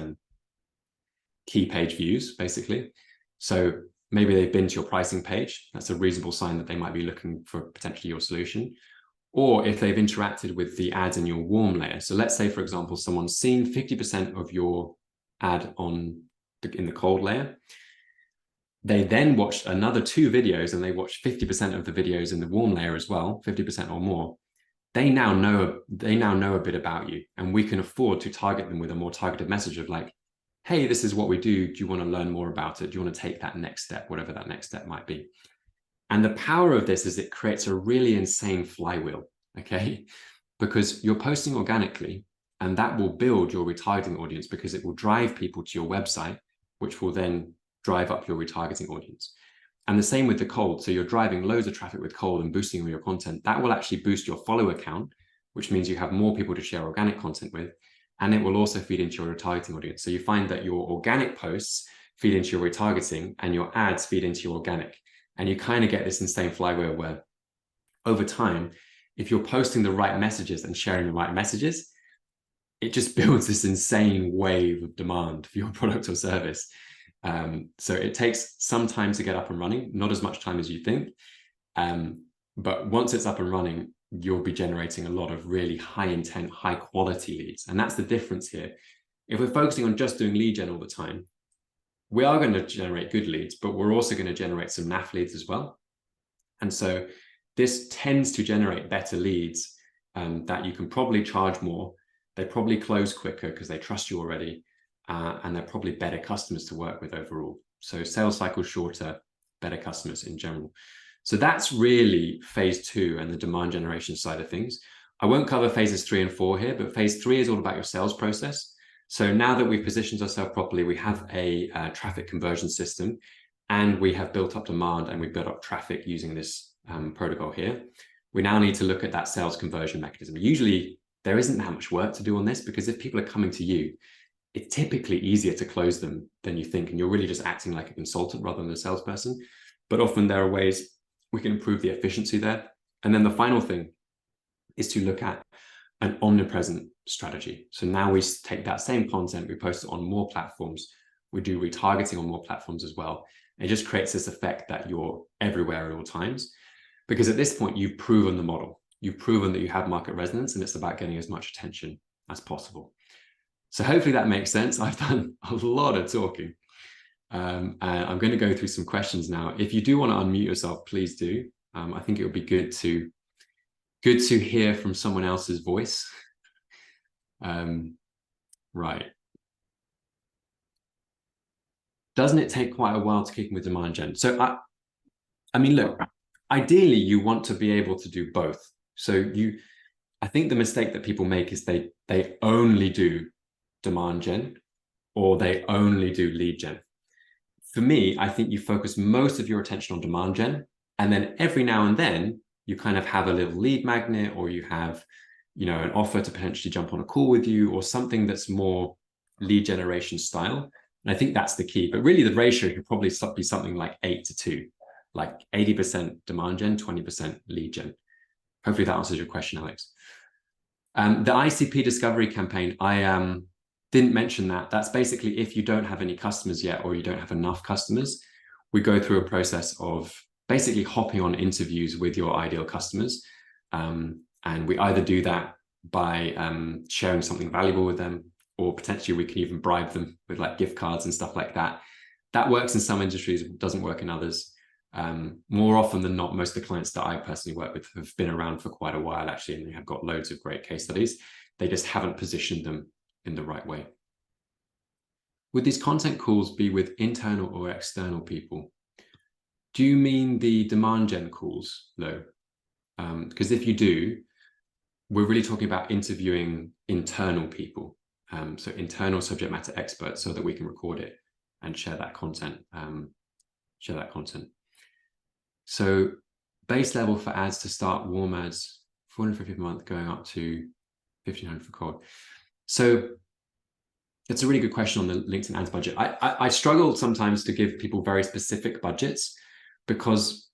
key page views, basically. So maybe they've been to your pricing page. That's a reasonable sign that they might be looking for potentially your solution. Or if they've interacted with the ads in your warm layer. So let's say, for example, someone's seen 50% of your ad in the cold layer. They then watched another 2 videos, and they watched 50% of the videos in the warm layer as well, 50% or more. They now know a bit about you, and we can afford to target them with a more targeted message of like, hey, this is what we do. Do you want to learn more about it? Do you want to take that next step, whatever that next step might be? And the power of this is it creates a really insane flywheel, okay? Because you're posting organically, and that will build your retargeting audience, because it will drive people to your website, which will then drive up your retargeting audience. And the same with the cold. So you're driving loads of traffic with cold and boosting your content. That will actually boost your follower count, which means you have more people to share organic content with. And it will also feed into your retargeting audience. So you find that your organic posts feed into your retargeting, and your ads feed into your organic. And you kind of get this insane flywheel where over time, if you're posting the right messages and sharing the right messages, it just builds this insane wave of demand for your product or service. So it takes some time to get up and running, not as much time as you think. But once it's up and running, you'll be generating a lot of really high intent, high quality leads. And that's the difference here. If we're focusing on just doing lead gen all the time, we are going to generate good leads, but we're also going to generate some NAF leads as well. And so this tends to generate better leads that you can probably charge more. They probably close quicker because they trust you already. And they're probably better customers to work with overall. So sales cycles shorter, better customers in general. So that's really phase 2 and the demand generation side of things. I won't cover phases 3 and 4 here, but phase 3 is all about your sales process. So now that we've positioned ourselves properly, we have a traffic conversion system, and we have built up demand, and we built up traffic using this protocol here. We now need to look at that sales conversion mechanism. Usually there isn't that much work to do on this, because if people are coming to you, it's typically easier to close them than you think, and you're really just acting like a consultant rather than a salesperson. But often there are ways we can improve the efficiency there. And then the final thing is to look at an omnipresent strategy. So now we take that same content, we post it on more platforms, we do retargeting on more platforms as well. It just creates this effect that you're everywhere at all times, because at this point you've proven the model. You've proven that you have market resonance, and it's about getting as much attention as possible. So hopefully that makes sense. I've done a lot of talking. And I'm going to go through some questions now. If you do want to unmute yourself, please do. I think it would be good to hear from someone else's voice. Right. Doesn't it take quite a while to kick in with demand gen? So I mean, look, ideally you want to be able to do both. So I think the mistake that people make is they only do demand gen, or they only do lead gen. For me, I think you focus most of your attention on demand gen, and then every now and then you kind of have a little lead magnet, or you have, an offer to potentially jump on a call with you, or something that's more lead generation style. And I think that's the key. But really, the ratio could probably be something like 8-2, like 80% demand gen, 20% lead gen. Hopefully that answers your question, Alex. The ICP discovery campaign, I didn't mention that. That's basically if you don't have any customers yet, or you don't have enough customers, we go through a process of basically hopping on interviews with your ideal customers. And we either do that by sharing something valuable with them, or potentially we can even bribe them with like gift cards and stuff like that. That works in some industries, doesn't work in others. More often than not, most of the clients that I personally work with have been around for quite a while, actually, and they have got loads of great case studies. They just haven't positioned them in the right way. Would these content calls be with internal or external people? Do you mean the demand gen calls, though? Because if you do, we're really talking about interviewing internal people. So internal subject matter experts, so that we can record it and share that content. So base level for ads to start, warm ads, 450 per month, going up to 1,500 for cold. So it's a really good question on the LinkedIn ads budget. I struggle sometimes to give people very specific budgets, because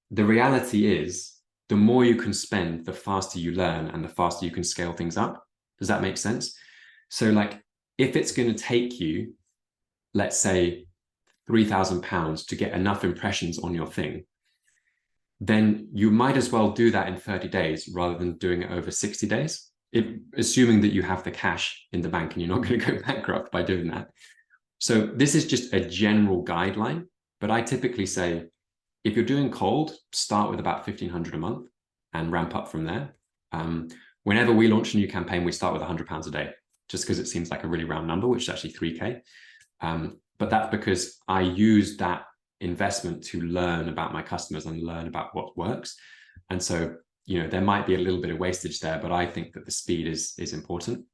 the reality is the more you can spend, the faster you learn and the faster you can scale things up. Does that make sense? So like, if it's going to take you, let's say, £3,000 to get enough impressions on your thing, then you might as well do that in 30 days rather than doing it over 60 days, assuming that you have the cash in the bank and you're not going to go bankrupt by doing that. So this is just a general guideline, but I typically say, if you're doing cold, start with about 1,500 a month and ramp up from there. Whenever we launch a new campaign, we start with £100 a day, just because it seems like a really round number, which is actually 3K. But that's because I use that investment to learn about my customers and learn about what works. And so, there might be a little bit of wastage there, but I think that the speed is important.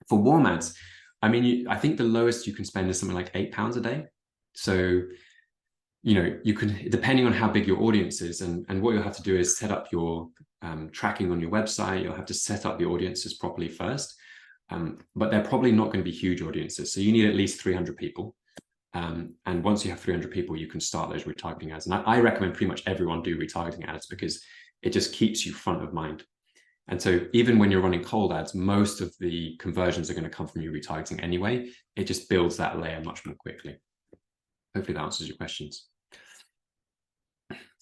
For warm ads, I mean, I think the lowest you can spend is something like £8 a day. So, you can, depending on how big your audience is, and what you'll have to do is set up your tracking on your website. You'll have to set up the audiences properly first. But they're probably not going to be huge audiences. So you need at least 300 people. And once you have 300 people, you can start those retargeting ads. And I recommend pretty much everyone do retargeting ads, because it just keeps you front of mind. And so even when you're running cold ads, most of the conversions are going to come from you retargeting anyway. It just builds that layer much more quickly. Hopefully that answers your questions.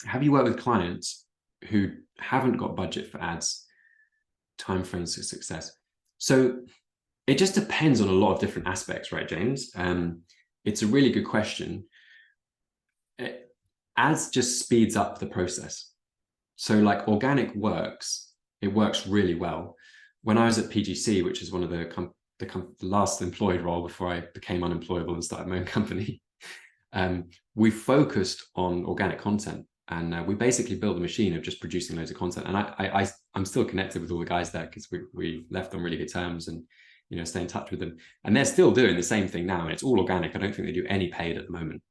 Have you worked with clients who haven't got budget for ads, timeframes to success? So it just depends on a lot of different aspects, right, James? It's a really good question. Ads just speeds up the process. So like organic works, it works really well. When I was at PGC, which is one of the last employed role before I became unemployable and started my own company, we focused on organic content. And we basically built a machine of just producing loads of content. And I'm still connected with all the guys there, because we left on really good terms, and stay in touch with them. And they're still doing the same thing now, and it's all organic. I don't think they do any paid at the moment.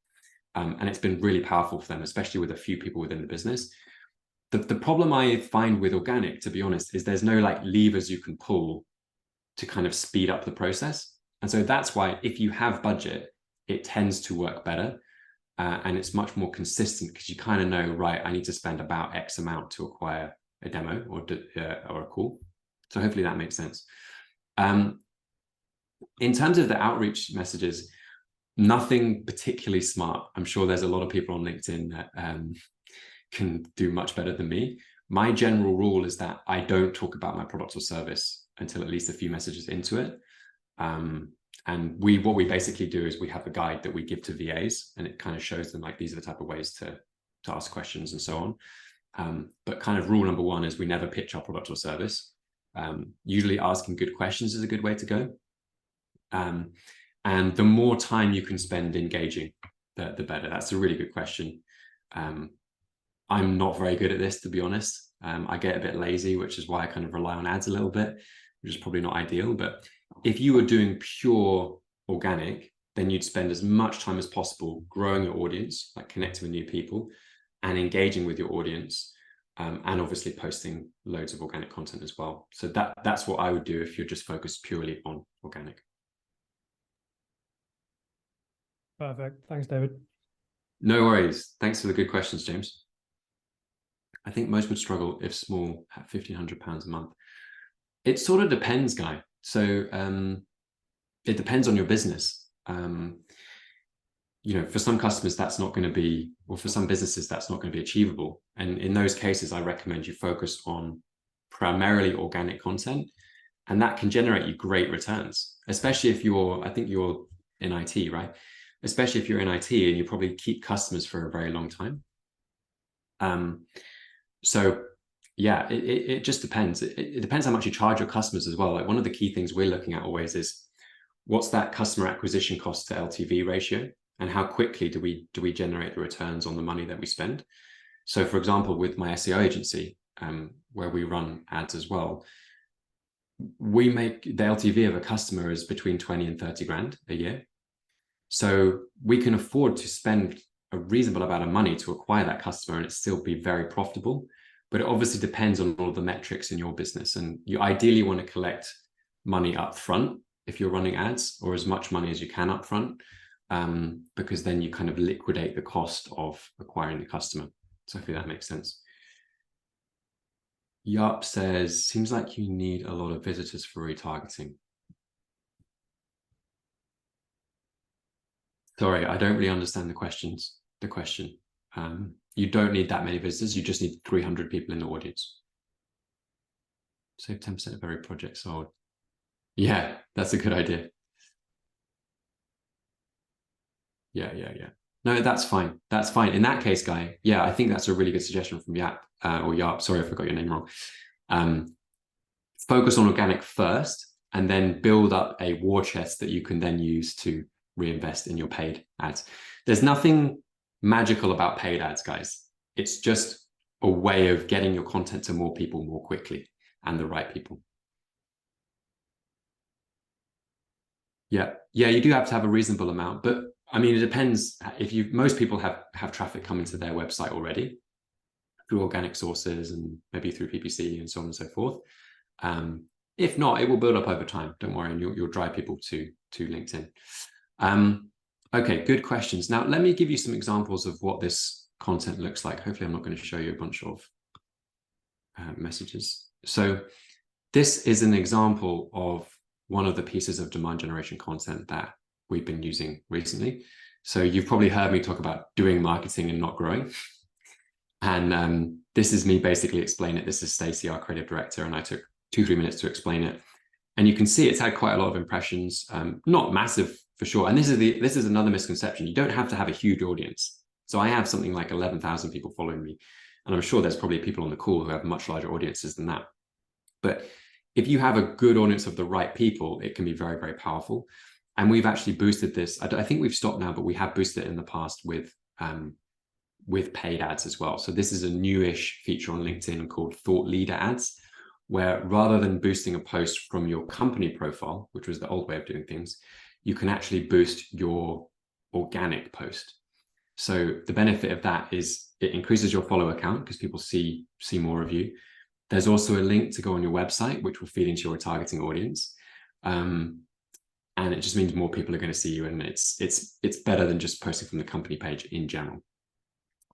And it's been really powerful for them, especially with a few people within the business. The problem I find with organic, to be honest, is there's no like levers you can pull to kind of speed up the process. And so that's why, if you have budget, it tends to work better. And it's much more consistent, because you kind of know, right, I need to spend about X amount to acquire a demo or a call. So hopefully that makes sense. In terms of the outreach messages, nothing particularly smart. I'm sure there's a lot of people on LinkedIn that can do much better than me. My general rule is that I don't talk about my product or service until at least a few messages into it. And what we basically do is we have a guide that we give to VAs, and it kind of shows them like, these are the type of ways to ask questions and so on. But kind of rule number one is we never pitch our product or service. Usually asking good questions is a good way to go. And the more time you can spend engaging, the better. That's a really good question. I'm not very good at this, to be honest. I get a bit lazy, which is why I kind of rely on ads a little bit, which is probably not ideal. But if you were doing pure organic, then you'd spend as much time as possible growing your audience, like connecting with new people and engaging with your audience, and obviously posting loads of organic content as well. So that's what I would do if you're just focused purely on organic. Perfect. Thanks, David. No worries. Thanks for the good questions, James. I think most would struggle if small at £1,500 a month. It sort of depends, Guy. So it depends on your business. For some customers, that's not going to be, or for some businesses, that's not going to be achievable. And in those cases, I recommend you focus on primarily organic content, and that can generate you great returns, especially if I think you're in IT, right? Especially if you're in IT and you probably keep customers for a very long time. So yeah, it just depends. It depends how much you charge your customers as well. Like one of the key things we're looking at always is what's that customer acquisition cost to LTV ratio, and how quickly do we generate the returns on the money that we spend. So for example, with my SEO agency, where we run ads as well, we make the LTV of a customer is between 20 and 30 grand a year. So we can afford to spend a reasonable amount of money to acquire that customer and it still be very profitable. But it obviously depends on all of the metrics in your business. And you ideally want to collect money up front if you're running ads, or as much money as you can up front, because then you kind of liquidate the cost of acquiring the customer. So hopefully that makes sense. Yup says, seems like you need a lot of visitors for retargeting. Sorry, I don't really understand the question. You don't need that many visitors. You just need 300 people in the audience. Save 10% of every project sold. Yeah, that's a good idea. Yeah. No, that's fine. That's fine. In that case, Guy, yeah, I think that's a really good suggestion from Yap, or Yap. Sorry, I forgot your name wrong. Focus on organic first, and then build up a war chest that you can then use to reinvest in your paid ads. There's nothing magical about paid ads, guys. It's just a way of getting your content to more people more quickly, and the right people. Yeah, you do have to have a reasonable amount, but I mean, it depends. Most people have traffic coming to their website already through organic sources and maybe through PPC and so on and so forth. If not, it will build up over time. Don't worry, and you'll drive people to LinkedIn. Okay, good questions. Now, let me give you some examples of what this content looks like. Hopefully, I'm not going to show you a bunch of messages. So this is an example of one of the pieces of demand generation content that we've been using recently. So you've probably heard me talk about doing marketing and not growing. And this is me basically explaining it. This is Stacey, our creative director, and I took 2-3 minutes to explain it. And you can see it's had quite a lot of impressions, not massive for sure. And this is another misconception. You don't have to have a huge audience. So I have something like 11,000 people following me. And I'm sure there's probably people on the call who have much larger audiences than that. But if you have a good audience of the right people, it can be very, very powerful. And we've actually boosted this. I think we've stopped now, but we have boosted it in the past with paid ads as well. So this is a newish feature on LinkedIn called Thought Leader Ads, where rather than boosting a post from your company profile, which was the old way of doing things, you can actually boost your organic post. So the benefit of that is it increases your follower count because people see more of you. There's also a link to go on your website, which will feed into your retargeting audience. And it just means more people are going to see you, and it's better than just posting from the company page in general.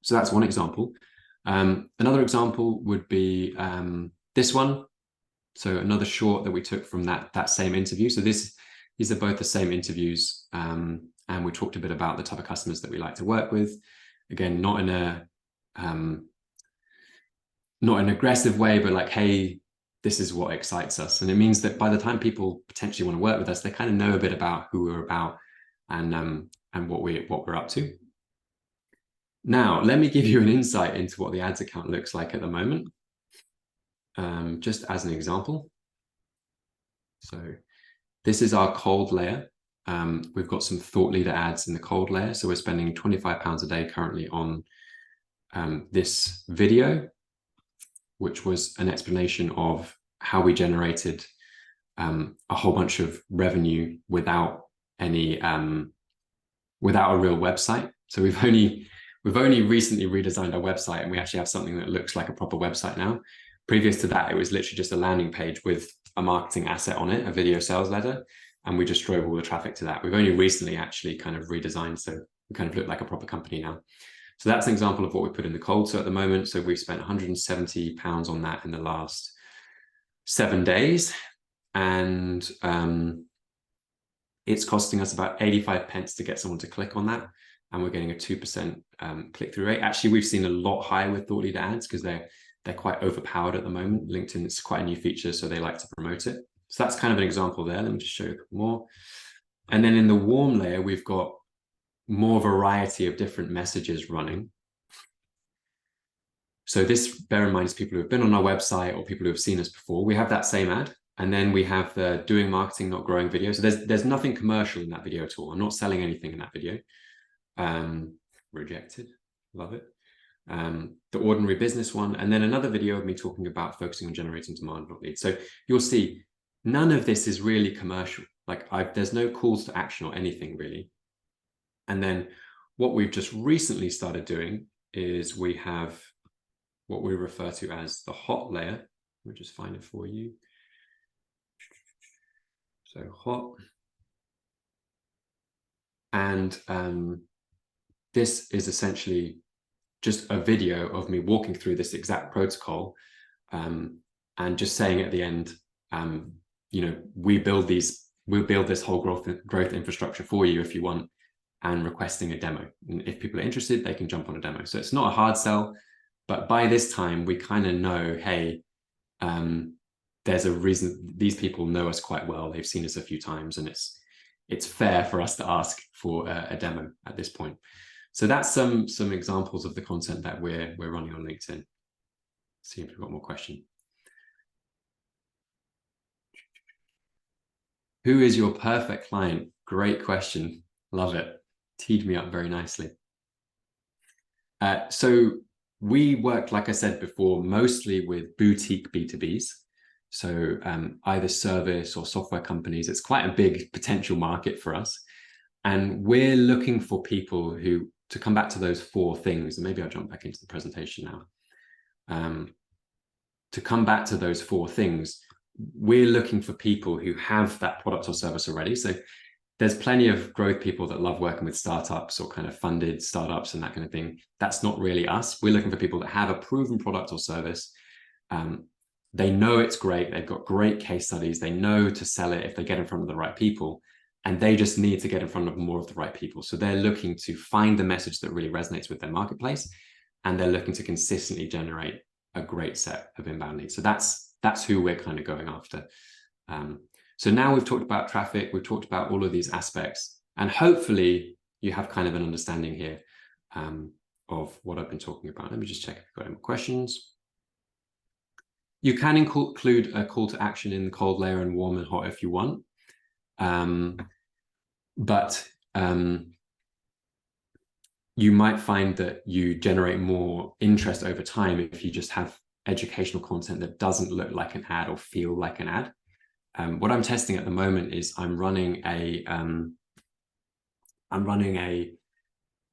So that's one example. Another example would be this one. So another short that we took from that same interview. So these are both the same interviews, and we talked a bit about the type of customers that we like to work with. Again, not in an aggressive way, but like, hey, this is what excites us. And it means that by the time people potentially want to work with us, they kind of know a bit about who we're about and what we're up to. Now, let me give you an insight into what the ads account looks like at the moment, just as an example. So this is our cold layer. We've got some thought leader ads in the cold layer. So we're spending £25 a day currently on this video, which was an explanation of how we generated a whole bunch of revenue without any without a real website. So we've only recently redesigned our website, and we actually have something that looks like a proper website now. Previous to that, it was literally just a landing page with a marketing asset on it, a video sales letter, and we just drove all the traffic to that. We've only recently actually kind of redesigned, so we kind of look like a proper company now. So that's an example of what we put in the cold. So at the moment, so we've spent £170 on that in the last 7 days, and it's costing us about 85 pence to get someone to click on that, and we're getting a 2% click-through rate. Actually, we've seen a lot higher with thought leader ads because they're quite overpowered at the moment. LinkedIn is quite a new feature, so they like to promote it. So that's kind of an example there. Let me just show you more. And then in the warm layer, we've got more variety of different messages running. So this, bear in mind, is people who have been on our website or people who have seen us before. We have that same ad. And then we have the doing marketing, not growing video. So there's nothing commercial in that video at all. I'm not selling anything in that video. Rejected, love it. The ordinary business one, and then another video of me talking about focusing on generating demand, not leads. So you'll see none of this is really commercial. Like there's no calls to action or anything really. And then what we've just recently started doing is we have what we refer to as the hot layer. We'll just find it for you. So hot. And this is essentially just a video of me walking through this exact protocol and just saying at the end, we'll build this whole growth infrastructure for you if you want, and requesting a demo. And if people are interested, they can jump on a demo. So it's not a hard sell, but by this time we kind of know, hey, there's a reason these people know us quite well. They've seen us a few times, and it's fair for us to ask for a demo at this point. So that's some examples of the content that we're running on LinkedIn. See if we've got more questions. Who is your perfect client? Great question. Love it. Teed me up very nicely. So we work, like I said before, mostly with boutique B2Bs. So either service or software companies. It's quite a big potential market for us. And we're looking for people who, to come back to those 4 things, and maybe I'll jump back into the presentation now. To come back to those 4 things, we're looking for people who have that product or service already. So there's plenty of growth people that love working with startups or kind of funded startups and that kind of thing. That's not really us. We're looking for people that have a proven product or service. They know it's great. They've got great case studies. They know to sell it if they get in front of the right people, and they just need to get in front of more of the right people. So they're looking to find the message that really resonates with their marketplace, and they're looking to consistently generate a great set of inbound leads. So that's who we're kind of going after. So now we've talked about traffic, we've talked about all of these aspects, and hopefully you have kind of an understanding here of what I've been talking about. Let me just check if you've got any more questions. You can include a call to action in the cold layer and warm and hot if you want. But you might find that you generate more interest over time if you just have educational content that doesn't look like an ad or feel like an ad. What I'm testing at the moment is I'm running a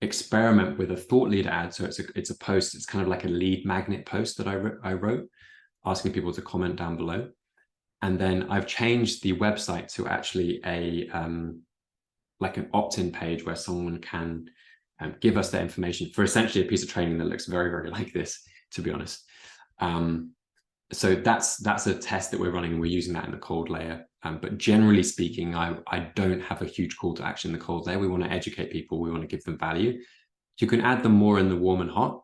experiment with a thought leader ad. So it's a post. It's kind of like a lead magnet post that I wrote, asking people to comment down below. And then I've changed the website to actually like an opt-in page where someone can give us their information for essentially a piece of training that looks very, very like this, to be honest. So that's a test that we're running, and we're using that in the cold layer. But generally speaking, I don't have a huge call to action in the cold layer. We want to educate people. We want to give them value. You can add them more in the warm and hot,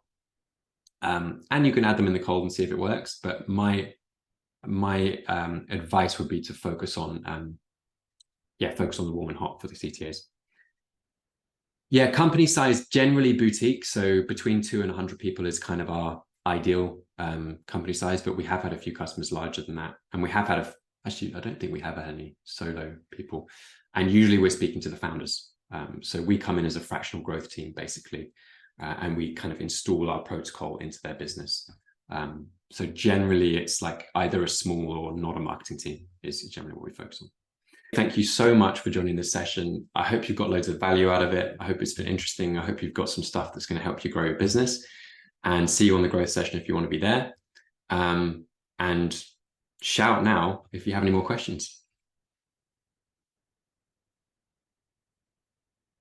and you can add them in the cold and see if it works. But my advice would be to focus on the warm and hot for the CTAs. Yeah, company size, generally boutique. So between 2 and 100 people is kind of our ideal company size, but we have had a few customers larger than that. And we have had actually, I don't think we have had any solo people. And usually we're speaking to the founders. So we come in as a fractional growth team, basically, and we kind of install our protocol into their business. So generally it's like either a small or not a marketing team is generally what we focus on. Thank you so much for joining this session. I hope you've got loads of value out of it. I hope it's been interesting. I hope you've got some stuff that's going to help you grow your business, and see you on the growth session if you want to be there. And shout now if you have any more questions.